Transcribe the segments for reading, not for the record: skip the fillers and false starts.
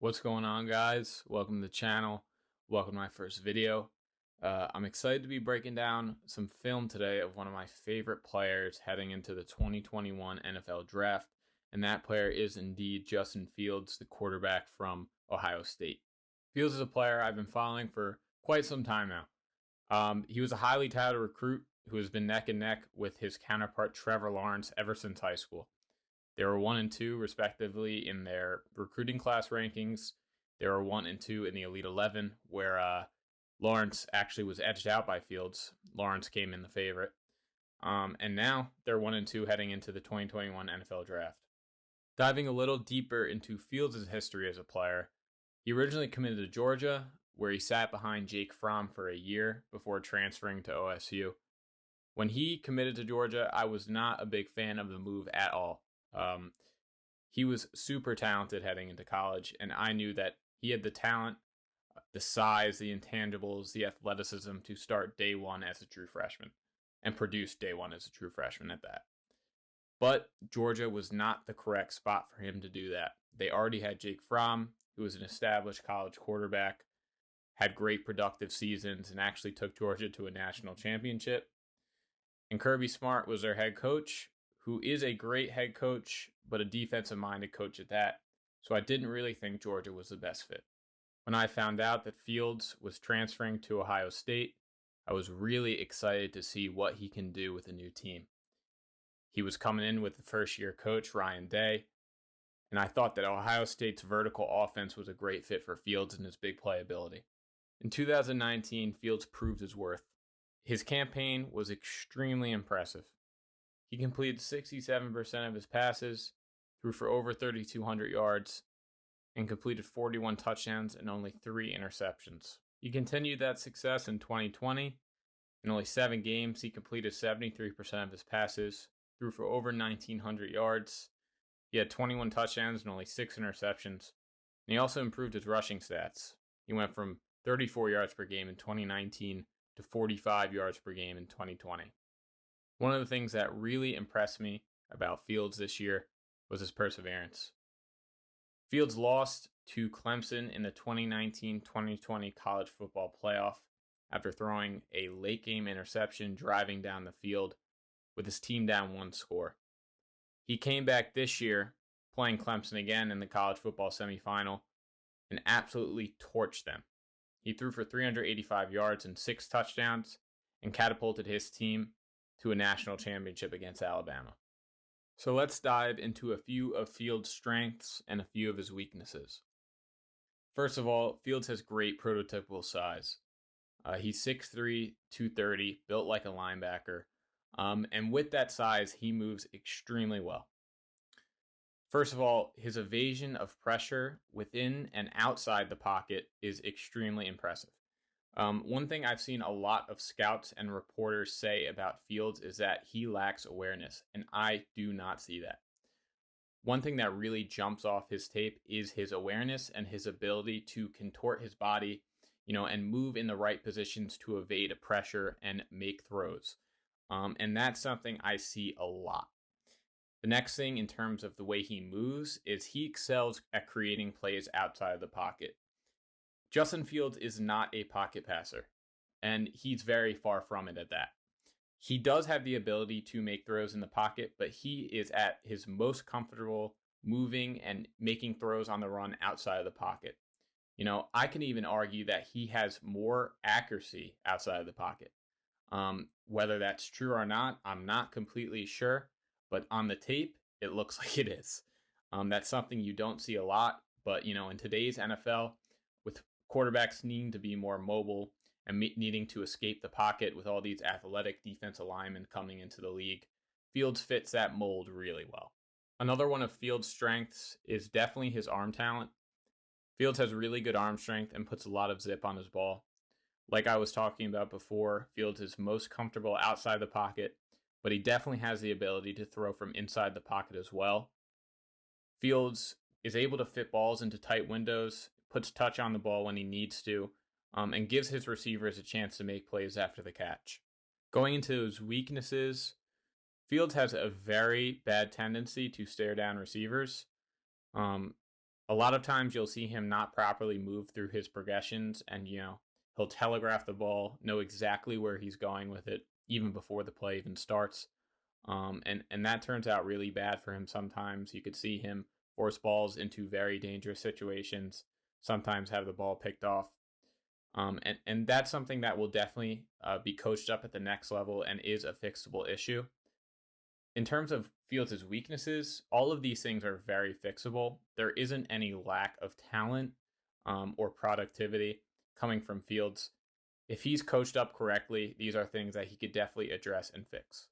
What's going on, guys? Welcome to the channel. Welcome to my first video. I'm excited to be breaking down some film today of one of my favorite players heading into the 2021 NFL Draft, and that player is indeed Justin Fields, the quarterback from Ohio State. Fields is a player I've been following for quite some time now. He was a highly touted recruit who has been neck and neck with his counterpart Trevor Lawrence ever since high school. They were 1 and 2, respectively, in their recruiting class rankings. They were 1 and 2 in the Elite 11, where Lawrence actually was edged out by Fields. Lawrence came in the favorite. And now they're 1 and 2 heading into the 2021 NFL Draft. Diving a little deeper into Fields' history as a player, he originally committed to Georgia, where he sat behind Jake Fromm for a year before transferring to OSU. When he committed to Georgia, I was not a big fan of the move at all. He was super talented heading into college, and I knew that he had the talent, the size, the intangibles, the athleticism to start day one as a true freshman and produce day one as a true freshman at that. But Georgia was not the correct spot for him to do that. They already had Jake Fromm, who was an established college quarterback, had great productive seasons, and actually took Georgia to a national championship. And Kirby Smart was their head coach, who is a great head coach, but a defensive-minded coach at that. So I didn't really think Georgia was the best fit. When I found out that Fields was transferring to Ohio State, I was really excited to see what he can do with a new team. He was coming in with the first-year coach, Ryan Day, and I thought that Ohio State's vertical offense was a great fit for Fields and his big playability. In 2019, Fields proved his worth. His campaign was extremely impressive. He completed 67% of his passes, threw for over 3,200 yards, and completed 41 touchdowns and only 3 interceptions. He continued that success in 2020. In only 7 games, he completed 73% of his passes, threw for over 1,900 yards. He had 21 touchdowns and only 6 interceptions. And he also improved his rushing stats. He went from 34 yards per game in 2019 to 45 yards per game in 2020. One of the things that really impressed me about Fields this year was his perseverance. Fields lost to Clemson in the 2019-2020 college football playoff after throwing a late-game interception driving down the field with his team down 1 score. He came back this year, playing Clemson again in the college football semifinal, and absolutely torched them. He threw for 385 yards and 6 touchdowns and catapulted his team to a national championship against Alabama. So let's dive into a few of Fields' strengths and a few of his weaknesses. First of all, Fields has great prototypical size. He's 6'3", 230, built like a linebacker. And with that size, he moves extremely well. First of all, his evasion of pressure within and outside the pocket is extremely impressive. One thing I've seen a lot of scouts and reporters say about Fields is that he lacks awareness, and I do not see that. One thing that really jumps off his tape is his awareness and his ability to contort his body, and move in the right positions to evade a pressure and make throws. And that's something I see a lot. The next thing in terms of the way he moves is he excels at creating plays outside of the pocket. Justin Fields is not a pocket passer, and he's very far from it at that. He does have the ability to make throws in the pocket, but he is at his most comfortable moving and making throws on the run outside of the pocket. I can even argue that he has more accuracy outside of the pocket. Whether that's true or not, I'm not completely sure, but on the tape, it looks like it is. That's something you don't see a lot, but in today's NFL, with quarterbacks needing to be more mobile and needing to escape the pocket with all these athletic defensive linemen coming into the league, Fields fits that mold really well. Another one of Fields' strengths is definitely his arm talent. Fields has really good arm strength and puts a lot of zip on his ball. Like I was talking about before, Fields is most comfortable outside the pocket, but he definitely has the ability to throw from inside the pocket as well. Fields is able to fit balls into tight windows, puts touch on the ball when he needs to, and gives his receivers a chance to make plays after the catch. Going into his weaknesses, Fields has a very bad tendency to stare down receivers. A A lot of times you'll see him not properly move through his progressions, and he'll telegraph the ball, know exactly where he's going with it even before the play even starts. And that turns out really bad for him sometimes. You could see him force balls into very dangerous situations, sometimes have the ball picked off. And that's something that will definitely be coached up at the next level and is a fixable issue. In terms of Fields' weaknesses, all of these things are very fixable. There isn't any lack of talent or productivity coming from Fields. If he's coached up correctly, these are things that he could definitely address and fix.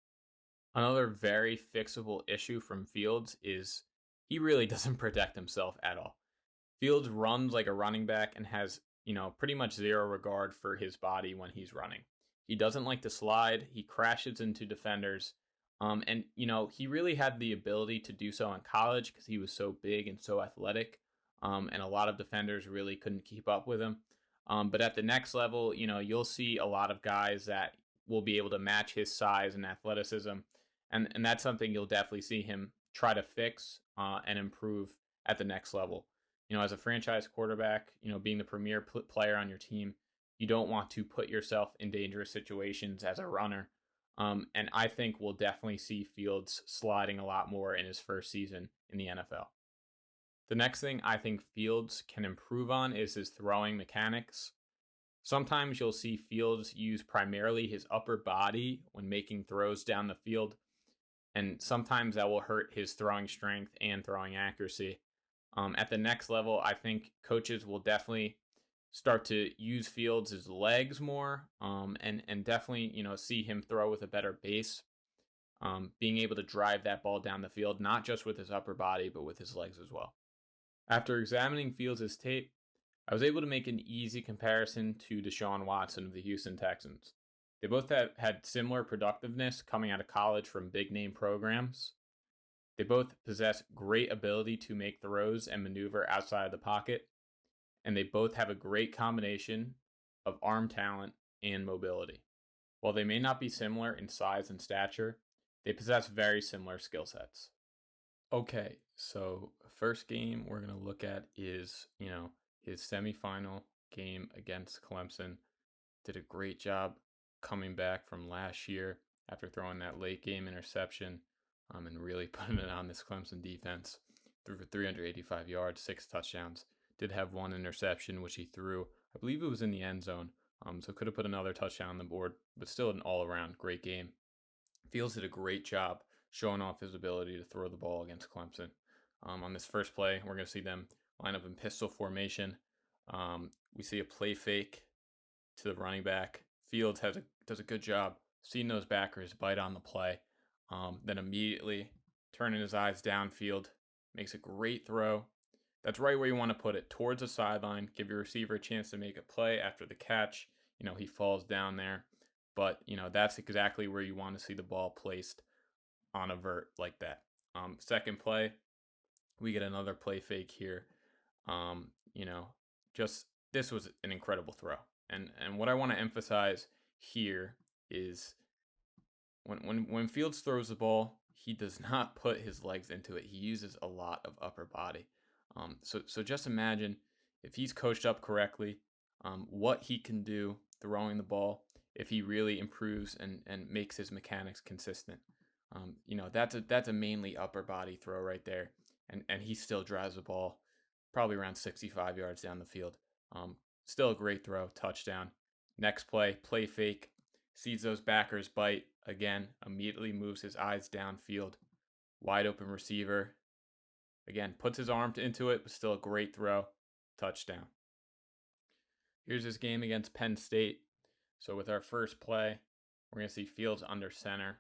Another very fixable issue from Fields is he really doesn't protect himself at all. Fields runs like a running back and has, pretty much zero regard for his body when he's running. He doesn't like to slide. He crashes into defenders. And he really had the ability to do so in college because he was so big and so athletic. And a lot of defenders really couldn't keep up with him. But at the next level, you'll see a lot of guys that will be able to match his size and athleticism. And that's something you'll definitely see him try to fix and improve at the next level. As a franchise quarterback, being the premier player on your team, you don't want to put yourself in dangerous situations as a runner. And I think we'll definitely see Fields sliding a lot more in his first season in the NFL. The next thing I think Fields can improve on is his throwing mechanics. Sometimes you'll see Fields use primarily his upper body when making throws down the field, and sometimes that will hurt his throwing strength and throwing accuracy. At the next level, I think coaches will definitely start to use Fields' legs more, and definitely see him throw with a better base, being able to drive that ball down the field, not just with his upper body, but with his legs as well. After examining Fields' tape, I was able to make an easy comparison to Deshaun Watson of the Houston Texans. They both had similar productiveness coming out of college from big-name programs. They both possess great ability to make throws and maneuver outside of the pocket, and they both have a great combination of arm talent and mobility. While they may not be similar in size and stature, they possess very similar skill sets. Okay, so first game we're going to look at is, his semifinal game against Clemson. Did a great job coming back from last year after throwing that late game interception and really putting it on this Clemson defense. Threw for 385 yards, 6 touchdowns. Did have one interception, which he threw. I believe it was in the end zone, so could have put another touchdown on the board, but still an all-around great game. Fields did a great job showing off his ability to throw the ball against Clemson. On this first play, we're going to see them line up in pistol formation. We see a play fake to the running back. Fields does a good job seeing those backers bite on the play, then immediately turning his eyes downfield, makes a great throw. That's right where you want to put it, towards the sideline, give your receiver a chance to make a play after the catch. He falls down there, but, that's exactly where you want to see the ball placed on a vert like that. Second play, we get another play fake here. This was an incredible throw. And what I want to emphasize here is when Fields throws the ball, he does not put his legs into it. He uses a lot of upper body. So just imagine if he's coached up correctly, what he can do throwing the ball if he really improves and makes his mechanics consistent. That's a mainly upper body throw right there, and he still drives the ball probably around 65 yards down the field. Still a great throw, touchdown. Next play fake, sees those backers bite, again, immediately moves his eyes downfield, wide open receiver, again, puts his arm into it, but still a great throw, touchdown. Here's his game against Penn State. So with our first play, we're going to see Fields under center.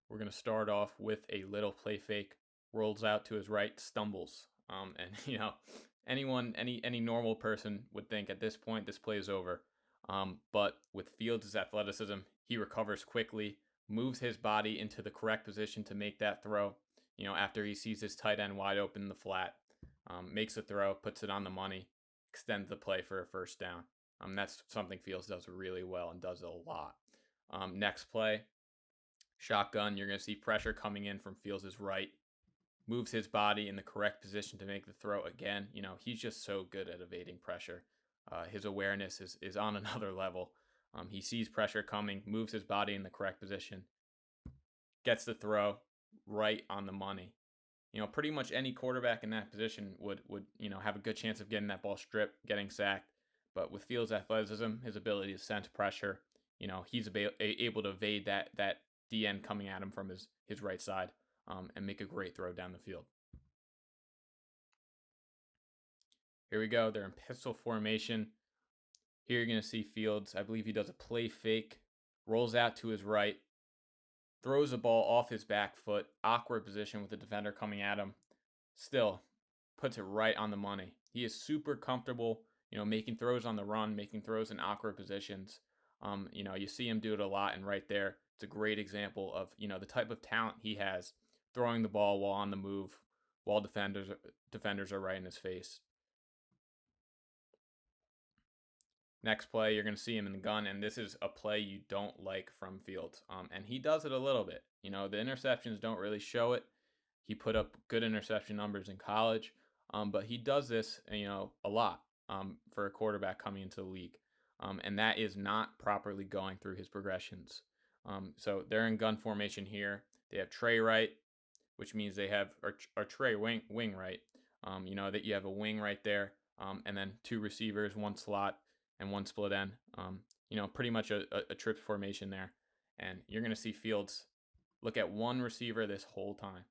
We're going to start off with a little play fake, rolls out to his right, stumbles. Any normal person would think at this point this play is over. But with Fields' athleticism, he recovers quickly, moves his body into the correct position to make that throw. After he sees his tight end wide open in the flat, makes the throw, puts it on the money, extends the play for a first down. That's something Fields does really well and does a lot. Next play, shotgun. You're going to see pressure coming in from Fields' right. moves his body in the correct position to make the throw again. He's just so good at evading pressure. His awareness is on another level. He sees pressure coming, moves his body in the correct position, gets the throw right on the money. Pretty much any quarterback in that position would have a good chance of getting that ball stripped, getting sacked. But with Fields' athleticism, his ability to sense pressure, he's able to evade that DN coming at him from his right side, and make a great throw down the field. Here we go. They're in pistol formation. Here you're going to see Fields. I believe he does a play fake, rolls out to his right, throws a ball off his back foot, awkward position with the defender coming at him. Still puts it right on the money. He is super comfortable, making throws on the run, making throws in awkward positions. You see him do it a lot, and right there, it's a great example of, the type of talent he has, throwing the ball while on the move, while defenders are right in his face. Next play, you're going to see him in the gun, and this is a play you don't like from Fields. And he does it a little bit. The interceptions don't really show it. He put up good interception numbers in college, but he does this, a lot for a quarterback coming into the league. And that is not properly going through his progressions. So they're in gun formation here. They have Trey right, which means they have or Trey wing right. That you have a wing right there, and then two receivers, one slot, and one split end. Pretty much a trips formation there. And you're going to see Fields look at one receiver this whole time.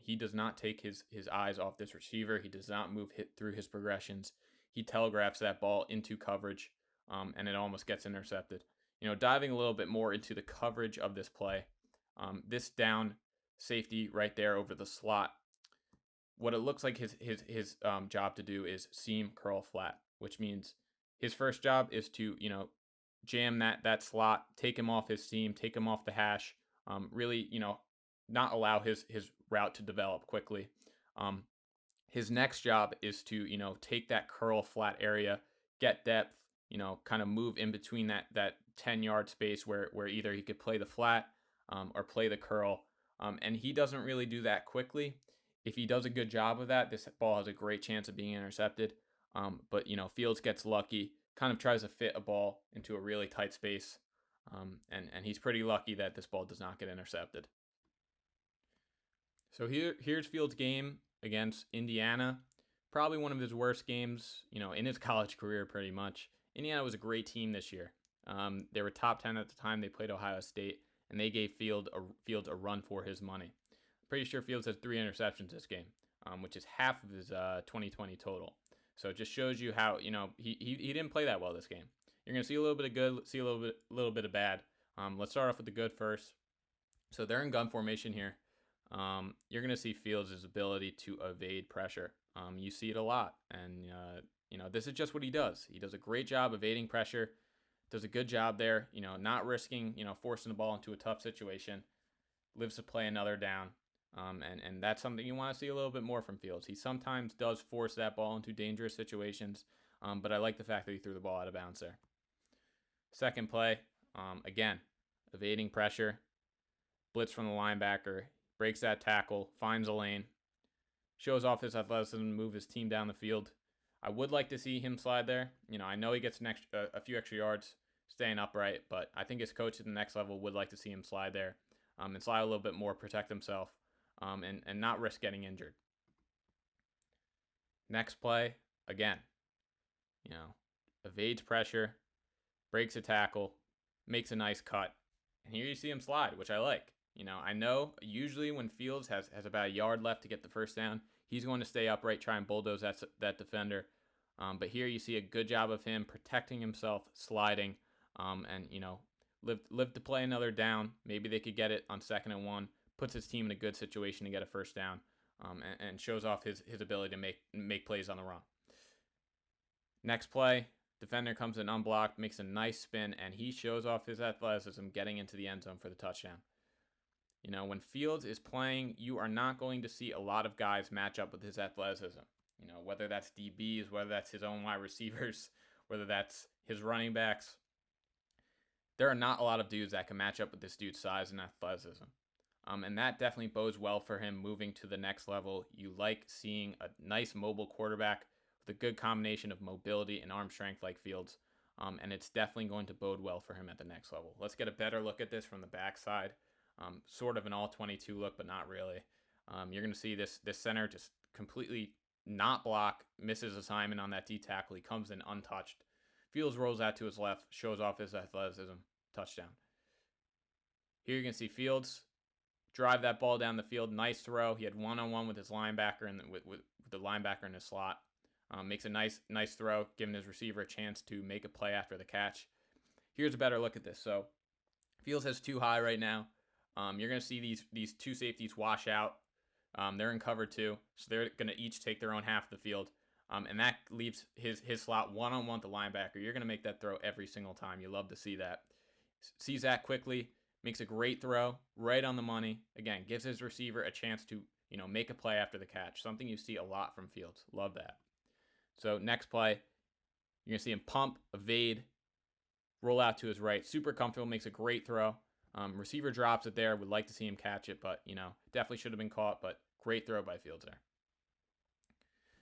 He does not take his eyes off this receiver. He does not move through his progressions. He telegraphs that ball into coverage, and it almost gets intercepted. Diving a little bit more into the coverage of this play, this down safety right there over the slot, what it looks like his job to do is seam curl flat, which means his first job is to, jam that slot, take him off his seam, take him off the hash, really, not allow his route to develop quickly. His next job is to, take that curl flat area, get depth, kind of move in between that 10-yard space where either he could play the flat or play the curl. And he doesn't really do that quickly. If he does a good job of that, this ball has a great chance of being intercepted. But Fields gets lucky, kind of tries to fit a ball into a really tight space, and he's pretty lucky that this ball does not get intercepted. So here's Fields' game against Indiana. Probably one of his worst games, in his college career, pretty much. Indiana was a great team this year. They were top 10 at the time. They played Ohio State, and they gave Fields a run for his money. Pretty sure Fields has 3 interceptions this game, which is half of his 2020 total. So it just shows you how, he didn't play that well this game. You're going to see a little bit of good, see a little bit of bad. Let's start off with the good first. So they're in gun formation here. You're going to see Fields' ability to evade pressure. You see it a lot. And, this is just what he does. He does a great job evading pressure. Does a good job there, not risking, forcing the ball into a tough situation. Lives to play another down. And that's something you want to see a little bit more from Fields. He sometimes does force that ball into dangerous situations, but I like the fact that he threw the ball out of bounds there. Second play, again, evading pressure, blitz from the linebacker, breaks that tackle, finds a lane, shows off his athleticism to move his team down the field. I would like to see him slide there. I know he gets a few extra yards staying upright, but I think his coach at the next level would like to see him slide there, and slide a little bit more, protect himself, and not risk getting injured. Next play, again, evades pressure, breaks a tackle, makes a nice cut, and here you see him slide, which I like. I know usually when Fields has about a yard left to get the first down, he's going to stay upright, try and bulldoze that defender. But here you see a good job of him protecting himself, sliding, and live to play another down. Maybe they could get it on 2nd and 1. Puts his team in a good situation to get a first down, and shows off his ability to make plays on the run. Next play, defender comes in unblocked, makes a nice spin, and he shows off his athleticism getting into the end zone for the touchdown. When Fields is playing, you are not going to see a lot of guys match up with his athleticism. Whether that's DBs, whether that's his own wide receivers, whether that's his running backs. There are not a lot of dudes that can match up with this dude's size and athleticism. And that definitely bodes well for him moving to the next level. You like seeing a nice mobile quarterback with a good combination of mobility and arm strength like Fields. And it's definitely going to bode well for him at the next level. Let's get a better look at this from the backside. Sort of an all-22 look, but not really. You're going to see this center just completely not block, misses assignment on that D tackle. He comes in untouched. Fields rolls out to his left, shows off his athleticism, touchdown. Here you can see Fields drive that ball down the field. Nice throw. He had one-on-one with his linebacker and with the linebacker in his slot. Makes a nice throw, giving his receiver a chance to make a play after the catch. Here's a better look at this. So Fields has too high right now. You're going to see these two safeties wash out. They're in cover 2, so they're going to each take their own half of the field. And that leaves his slot one-on-one with the linebacker. You're going to make that throw every single time. You love to see that. Sees that quickly, makes a great throw, right on the money. Again, gives his receiver a chance to, make a play after the catch. Something you see a lot from Fields. Love that. So next play, you're going to see him pump, evade, roll out to his right. Super comfortable, makes a great throw. Receiver drops it there. Would like to see him catch it, but, definitely should have been caught, but great throw by Fields there.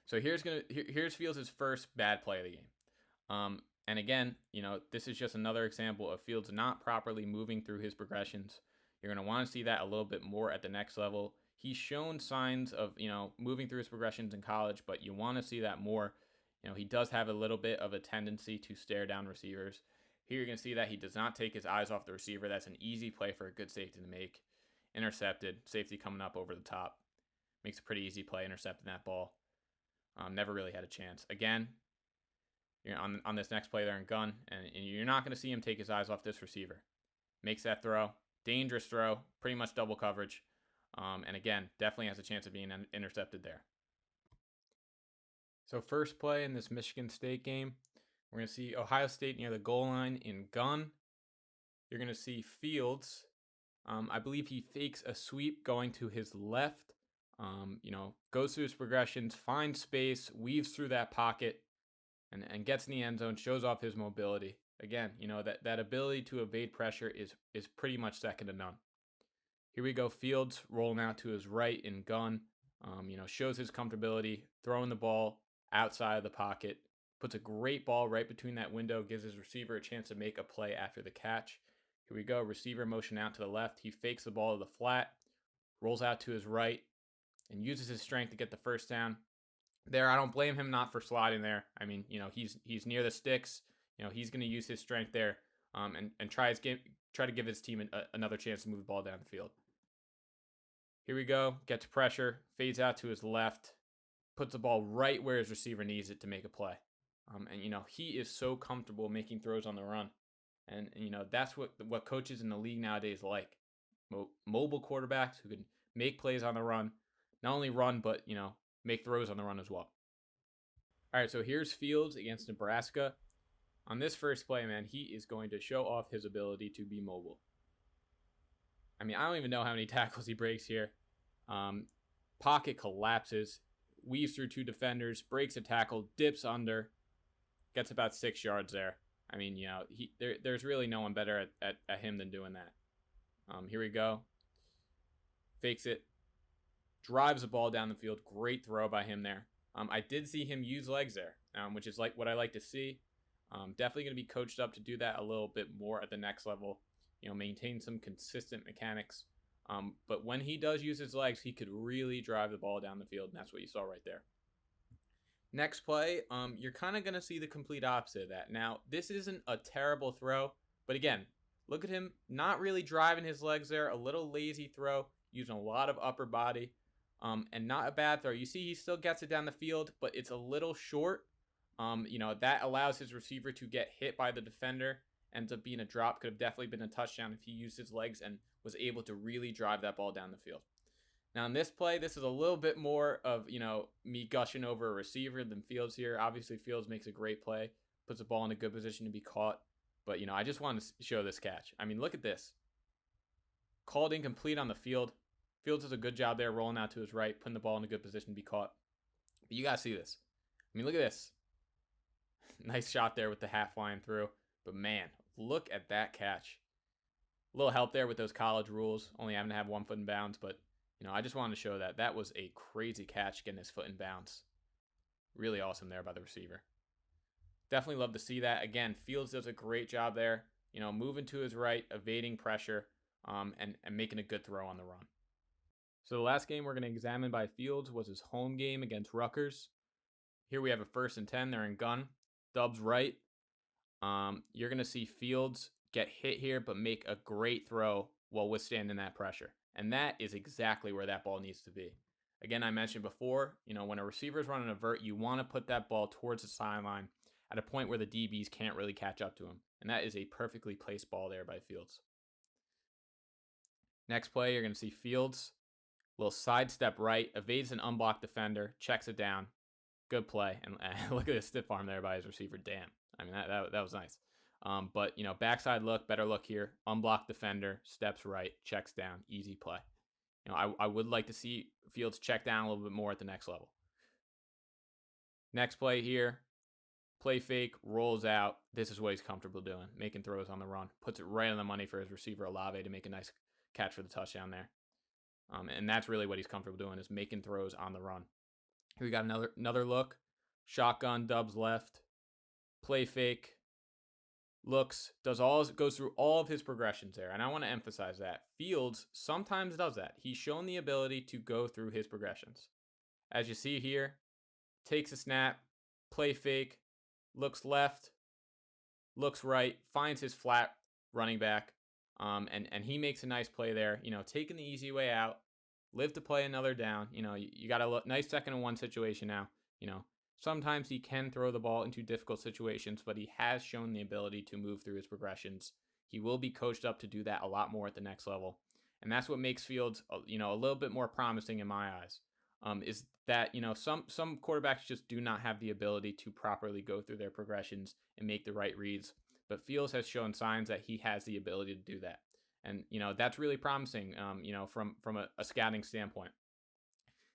So here's Fields' first bad play of the game. And again, this is just another example of Fields not properly moving through his progressions. You're going to want to see that a little bit more at the next level. He's shown signs of, moving through his progressions in college, but you want to see that more. He does have a little bit of a tendency to stare down receivers. Here you're going to see that he does not take his eyes off the receiver. That's an easy play for a good safety to make. Intercepted. Safety coming up over the top. Makes a pretty easy play intercepting that ball. Never really had a chance. Again, on this next play there in gun, and you're not going to see him take his eyes off this receiver. Makes that throw. Dangerous throw. Pretty much double coverage. And again, definitely has a chance of being intercepted there. So first play in this Michigan State game, we're going to see Ohio State near the goal line in gun. You're going to see Fields. I believe he fakes a sweep going to his left. Goes through his progressions, finds space, weaves through that pocket, and gets in the end zone, shows off his mobility. Again, that ability to evade pressure is pretty much second to none. Here we go, Fields rolling out to his right in gun. Shows his comfortability, throwing the ball outside of the pocket, puts a great ball right between that window, gives his receiver a chance to make a play after the catch. Here we go, receiver motion out to the left. He fakes the ball to the flat, rolls out to his right, and uses his strength to get the first down. There, I don't blame him not for sliding there. I mean, he's near the sticks. He's going to use his strength there and try to give his team another chance to move the ball down the field. Here we go. Gets pressure, fades out to his left, puts the ball right where his receiver needs it to make a play. He is so comfortable making throws on the run. And that's what coaches in the league nowadays like. Mobile quarterbacks who can make plays on the run. Not only run, but, make throws on the run as well. All right, so here's Fields against Nebraska. On this first play, man, he is going to show off his ability to be mobile. I mean, I don't even know how many tackles he breaks here. Pocket collapses, weaves through 2 defenders, breaks a tackle, dips under, gets about 6 yards there. I mean, there's really no one better at him than doing that. Here we go. Fakes it. Drives the ball down the field. Great throw by him there. I did see him use legs there, which is like what I like to see. Definitely going to be coached up to do that a little bit more at the next level. Maintain some consistent mechanics. But when he does use his legs, he could really drive the ball down the field, and that's what you saw right there. Next play, you're kind of going to see the complete opposite of that. Now, this isn't a terrible throw, but again, look at him not really driving his legs there. A little lazy throw, using a lot of upper body. And not a bad throw. You see he still gets it down the field, but it's a little short. That allows his receiver to get hit by the defender. Ends up being a drop. Could have definitely been a touchdown if he used his legs and was able to really drive that ball down the field. Now in this play, this is a little bit more of, me gushing over a receiver than Fields here. Obviously, Fields makes a great play, puts the ball in a good position to be caught. But, I just wanted to show this catch. I mean, look at this. Called incomplete on the field. Fields does a good job there, rolling out to his right, putting the ball in a good position to be caught. But you got to see this. I mean, look at this. Nice shot there with the half line through. But man, look at that catch. A little help there with those college rules, only having to have 1 foot in bounds, but I just wanted to show that that was a crazy catch getting his foot in bounds. Really awesome there by the receiver. Definitely love to see that. Again, Fields does a great job there, moving to his right, evading pressure, and making a good throw on the run. So the last game we're going to examine by Fields was his home game against Rutgers. Here we have a 1st and 10. They're in gun. Dubs right. You're going to see Fields get hit here, but make a great throw while withstanding that pressure. And that is exactly where that ball needs to be. Again, I mentioned before, when a receiver is running a vert, you want to put that ball towards the sideline at a point where the DBs can't really catch up to him. And that is a perfectly placed ball there by Fields. Next play, you're going to see Fields, little sidestep right, evades an unblocked defender, checks it down. Good play. And look at the stiff arm there by his receiver. Damn. I mean, that was nice. But, backside look, better look here. Unblocked defender, steps right, checks down. Easy play. I would like to see Fields check down a little bit more at the next level. Next play here. Play fake, rolls out. This is what he's comfortable doing, making throws on the run. Puts it right on the money for his receiver, Olave, to make a nice catch for the touchdown there. And that's really what he's comfortable doing, is making throws on the run. Here we got another look. Shotgun, Dubs left. Play fake. Looks, goes through all of his progressions there. And I want to emphasize that. Fields sometimes does that. He's shown the ability to go through his progressions. As you see here, takes a snap, play fake, looks left, looks right, finds his flat running back, and he makes a nice play there. Taking the easy way out, live to play another down. You got a nice 2nd and 1 situation now. Sometimes he can throw the ball into difficult situations, but he has shown the ability to move through his progressions. He will be coached up to do that a lot more at the next level. And that's what makes Fields, a little bit more promising in my eyes, is that, some quarterbacks just do not have the ability to properly go through their progressions and make the right reads. But Fields has shown signs that he has the ability to do that. And, that's really promising, from a scouting standpoint.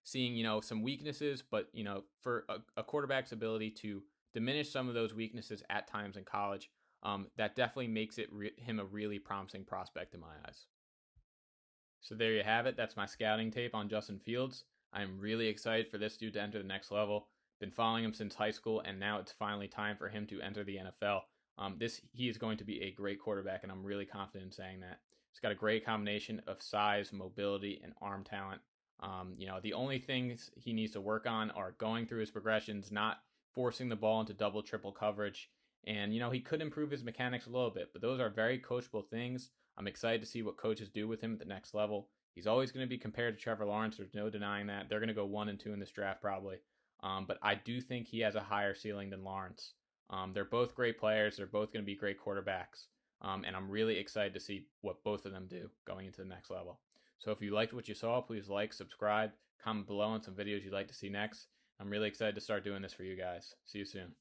Seeing, some weaknesses, but, for a quarterback's ability to diminish some of those weaknesses at times in college, that definitely makes him a really promising prospect in my eyes. So there you have it. That's my scouting tape on Justin Fields. I'm really excited for this dude to enter the next level. Been following him since high school, and now it's finally time for him to enter the NFL. He is going to be a great quarterback, and I'm really confident in saying that. He's got a great combination of size, mobility, and arm talent. The only things he needs to work on are going through his progressions, not forcing the ball into double, triple coverage. And, he could improve his mechanics a little bit, but those are very coachable things. I'm excited to see what coaches do with him at the next level. He's always going to be compared to Trevor Lawrence. There's no denying that. They're going to go 1 and 2 in this draft probably. But I do think he has a higher ceiling than Lawrence. They're both great players. They're both going to be great quarterbacks. And I'm really excited to see what both of them do going into the next level. So if you liked what you saw, please like, subscribe, comment below on some videos you'd like to see next. I'm really excited to start doing this for you guys. See you soon.